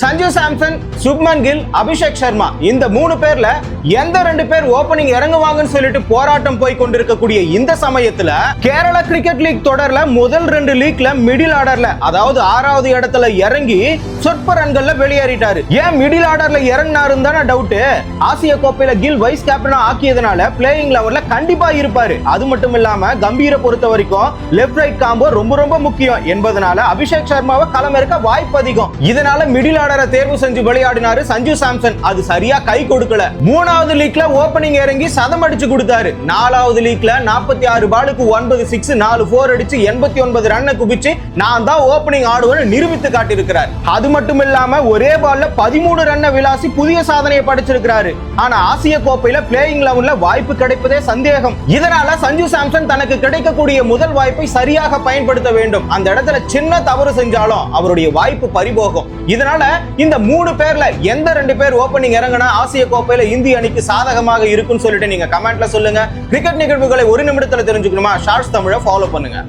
சஞ்சு சாம்சன், சுப்மன் கில், அபிஷேக் சர்மா இந்த 3 பேர்ல எந்த 2 பேர் ஓபனிங் இறங்குவாங்கன்னு சொல்லிட்டு போராட்டம் போய் கொண்டிருக்கக்கூடிய இந்த சமயத்துல கேரள கிரிக்கெட் லீக் தொடர்ல முதல் 2 லீக்ல மிடில் ஆர்டர்ல அதாவது 6வது இடத்துல இறங்கி சொற்ப ரன்கள்ல வெளியேறிட்டாரு. ஏன் மிடில் ஆர்டர்ல இறங்கினாருன்னு தானே டவுட். ஆசிய கோப்பையில கில் வைஸ் கேப்டனா ஆக்கியதுனால பிளேயிங் லெவல்ல கண்டிப்பா இருப்பாரு. அது மட்டும் இல்லாம கம்பீர பொறுத்த வரைக்கும் லெப்ட் ரைட் காம்போ ரொம்ப ரொம்ப முக்கியம் என்பதனால அபிஷேக் சர்மாவை களமிறக்க வாய்ப்பு அதிகம். இதனால மிடில் தேர்வு செஞ்சு விளையாடினாரு சஞ்சு சாம்சன். அது சரியா கை கொடுக்கல. 3வது லீக்ல ஓபனிங் இறங்கி சதம் அடிச்சு கொடுத்தாரு. 4வது லீக்ல 46 பாலுக்கு 9 6 4 4 அடிச்சு 89 ரன்னை குவிச்சு நான் தான் ஓபனிங் ஆடுவேன்னு நிரூபித்து காட்டியிருக்கிறார். அது மட்டும் இல்லாம ஒரே பால்ல 13 ரன்னை விளாசி புதிய சாதனையை படைச்சிருக்கிறாரு. ஆனா ஆசிய கோப்பையில பிளேயிங் லெவல்ல வாய்ப்பு கிடைப்பதே சந்தேகம். இதனால சஞ்சு சாம்சன் தனக்கு கிடைக்கக்கூடிய முதல் வாய்ப்பை சரியாக பயன்படுத்த வேண்டும். அந்த இடத்துல சின்ன தவறு செஞ்சாலும் அவருடைய வாய்ப்பு பறிபோகும். இதனால இந்த 3 பேர்ல எந்த 2 பேர் ஓபனிங் இறங்கினா ஆசிய கோப்பையில இந்திய அணிக்கு சாதகமாக இருக்குன்னு சொல்லிட்டு நீங்க கமெண்ட்ல சொல்லுங்க. கிரிக்கெட் நிகழ்வுகளை 1 நிமிடத்துல தெரிஞ்சுக்கணுமா? ஷார்ட்ஸ் தமிழை ஃபாலோ பண்ணுங்க.